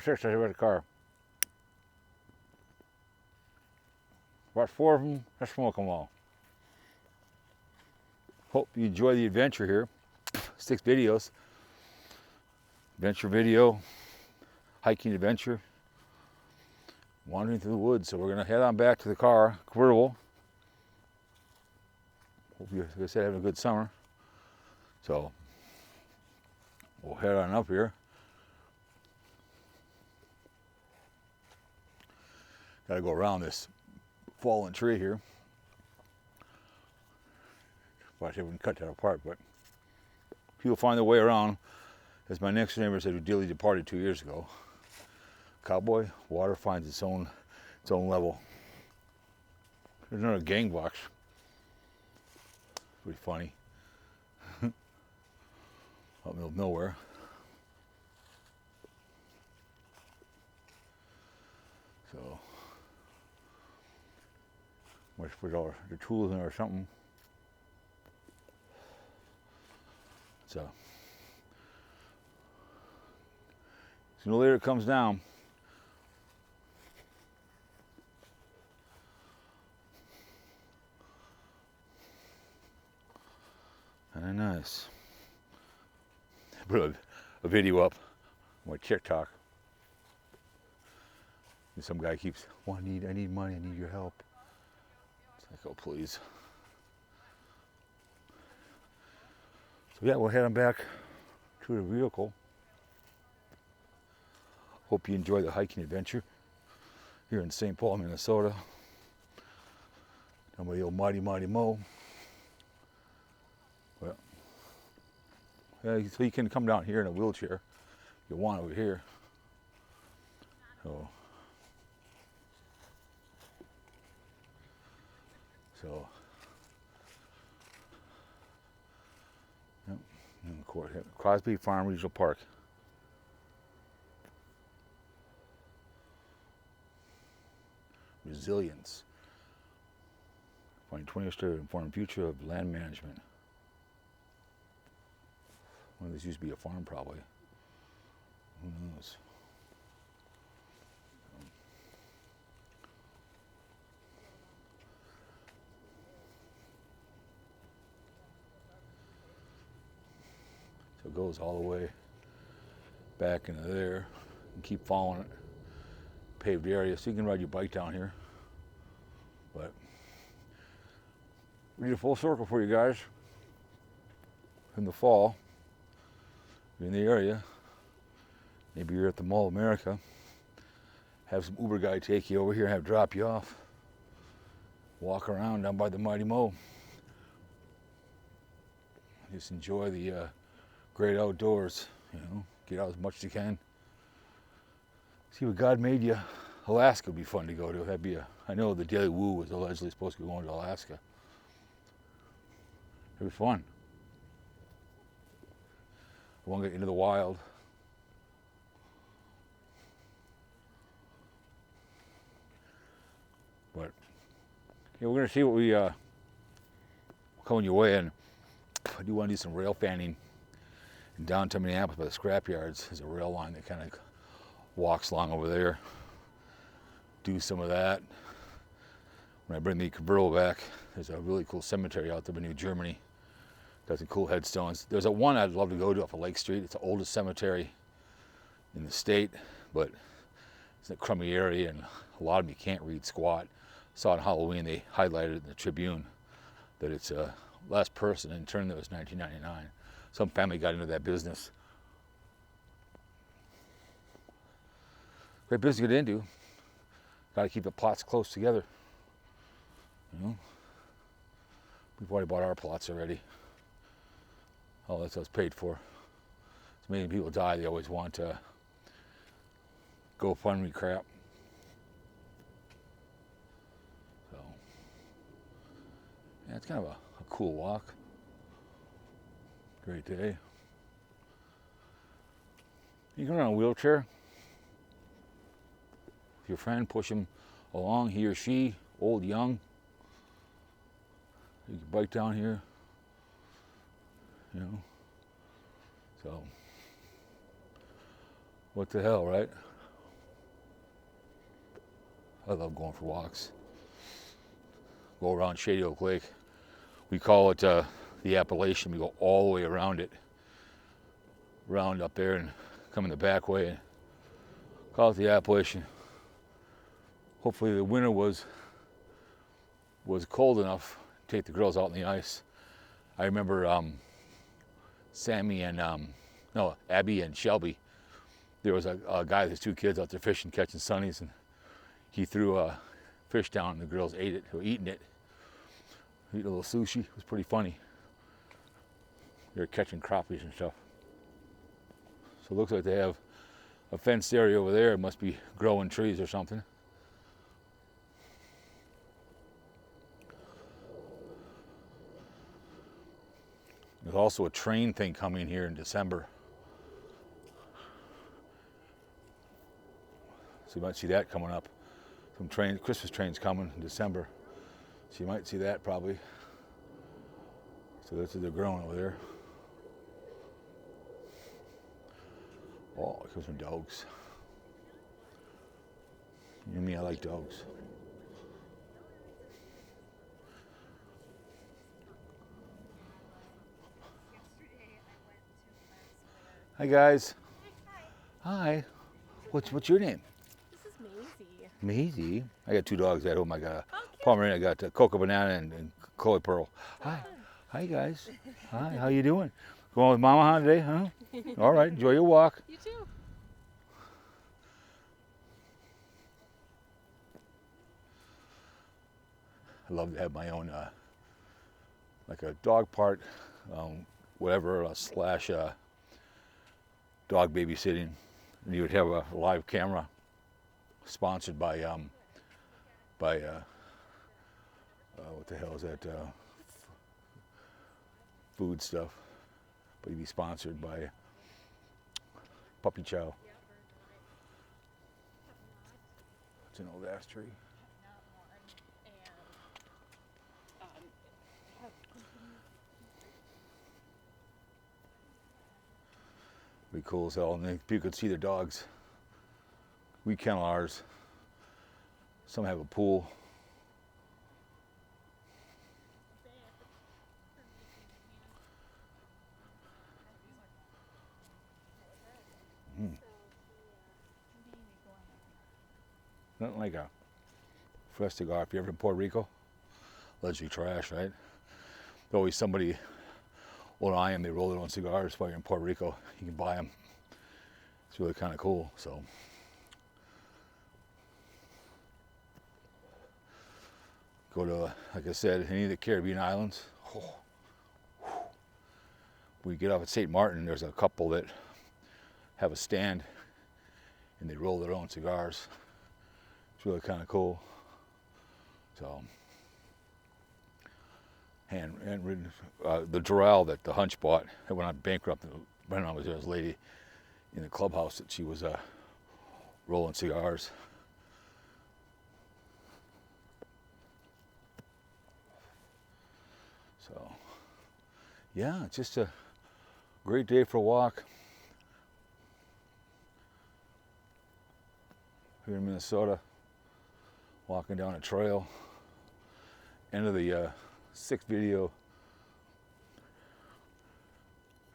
6 I read the car. About 4 of them, I smoke them all. Hope you enjoy the adventure here. 6 videos. Adventure video, hiking adventure, wandering through the woods. So we're gonna head on back to the car, convertible. Hope you, like I said, having a good summer. So we'll head on up here. Gotta go around this fallen tree here. Well, I wouldn't cut that apart, but people find their way around. As my next neighbor said, who dearly departed 2 years ago. Cowboy, water finds its own level. There's another gang box. Pretty funny. Out in the middle of nowhere. So, must put all the tools in there or something. So, sooner or later it comes down. Very nice. I put a video up on my TikTok. And some guy keeps, well, I need money, I need your help. It's like, oh, please. So yeah, we'll head on back to the vehicle. Hope you enjoy the hiking adventure here in St. Paul, Minnesota. Down by the old Mighty Mo. Well, yeah, so you can come down here in a wheelchair if you want over here. So yep, and of course, Crosby Farm Regional Park. Resilience. Finding 20 years to inform future of land management. Well, this used to be a farm, probably. Who knows? So it goes all the way back into there and keep following it. Paved area, so you can ride your bike down here. But we did a full circle for you guys in the fall. You're in the area. Maybe you're at the Mall of America. Have some Uber guy take you over here, have drop you off. Walk around down by the Mighty Mo. Just enjoy the great outdoors. You know, get out as much as you can. See what God made you. Alaska would be fun to go to. That'd be I know the Daily Woo was allegedly supposed to be going to Alaska. It'd be fun. I want to get into the wild. But yeah, we're gonna see what we coming your way, and I do want to do some rail fanning in downtown Minneapolis by the scrap yards. There's a rail line that kind of walks along over there. Do some of that. When I bring the convertible back, there's a really cool cemetery out there in New Germany. Got some cool headstones. There's one I'd love to go to off of Lake Street. It's the oldest cemetery in the state, but it's in a crummy area and a lot of them you can't read squat. Saw on Halloween they highlighted in the Tribune that it's a last person in turn that was 1999. Some family got into that business. Great business to get into. Got to keep the plots close together. You know, we've already bought our plots already. All that's what's paid for. So many people die. They always want to GoFundMe crap. So yeah, it's kind of a cool walk. Great day. You can run a wheelchair. If your friend, push him along, he or she, old, young. You can bike down here, you know. So, what the hell, right? I love going for walks. Go around Shady Oak Lake. We call it the Appalachian. We go all the way around it, round up there and come in the back way and call it the Appalachian. Hopefully the winter was cold enough to take the girls out on the ice. I remember Sammy and Abby and Shelby. There was a guy with his 2 kids out there fishing, catching sunnies, and he threw a fish down and the girls ate it, or eating it. Eat a little sushi. It was pretty funny. They were catching crappies and stuff. So it looks like they have a fenced area over there. It must be growing trees or something. There's also a train thing coming here in December. So you might see that coming up. Some Christmas trains coming in December. So you might see that probably. So that's what they're growing over there. Oh, here comes some dogs. You and me, I like dogs. Hi guys. Hi. What's your name? This is Maisie. Maisie. I got 2 dogs at home. I got a Pomeranian. I got Cocoa Banana and Chloe Pearl. Hi. Hi guys. Hi. How you doing? Going with Mama Han today, huh? All right. Enjoy your walk. You too. I love to have my own, like a dog park, whatever, slash dog babysitting. And you would have a live camera sponsored by what the hell is that, food stuff. But you'd be sponsored by Puppy Chow. It's an old ass tree. Be cool as hell, and then people could see their dogs. We kennel ours. Some have a pool. Nothing like a fresh cigar. If you're ever in Puerto Rico, allegedly trash, right? There's always somebody. Well, I am. They roll their own cigars while you're in Puerto Rico. You can buy them. It's really kind of cool. So, go to, like I said, any of the Caribbean islands. Oh. We get off at St. Martin. There's a couple that have a stand, and they roll their own cigars. It's really kind of cool. So. Handwritten, the Doral that the Hunch bought, that went on bankrupt. When I was there, was a lady in the clubhouse that she was rolling cigars. So, yeah, it's just a great day for a walk here in Minnesota. Walking down a trail. End of the 6th video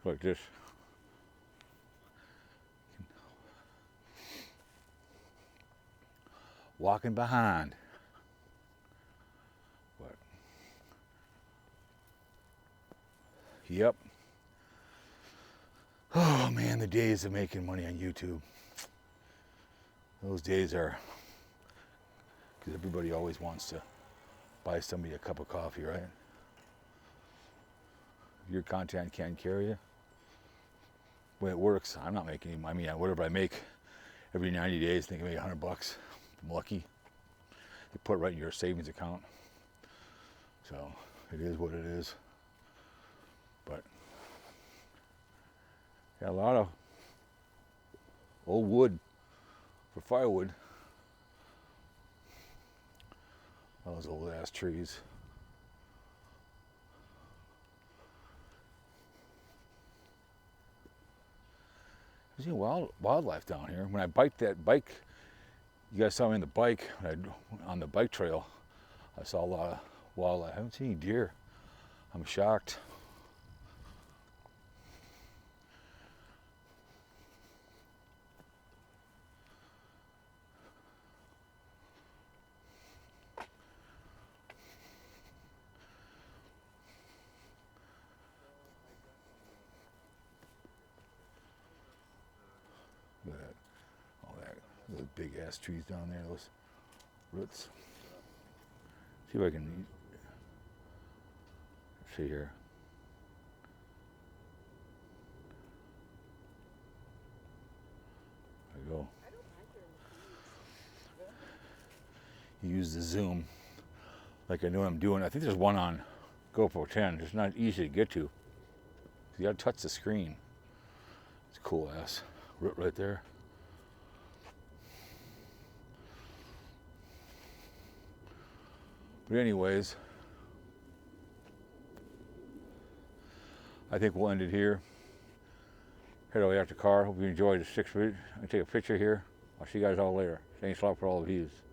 like this. Walking behind. But, yep. Oh man, the days of making money on YouTube. Those days are, because everybody always wants to buy somebody a cup of coffee, right? If your content can't carry you, the way it works, I'm not making any. I mean, whatever I make every 90 days, I think I make $100. I'm lucky. They put it right in your savings account. So it is what it is. But got a lot of old wood for firewood. All those old ass trees. There's wildlife down here. When I biked that bike You guys saw me on the bike, on the bike trail. I saw a lot of wildlife. I haven't seen any deer. I'm shocked. Look at that. All that. Those big ass trees down there, those roots. See if I can see here. There we go. Use the zoom like I know what I'm doing. I think there's one on GoPro 10. It's not easy to get to. You gotta touch the screen. It's a cool ass root right there. But anyways, I think we'll end it here. Head away after car. Hope you enjoyed the 6 minutes. I'm gonna take a picture here. I'll see you guys all later. Thanks a lot for all the views.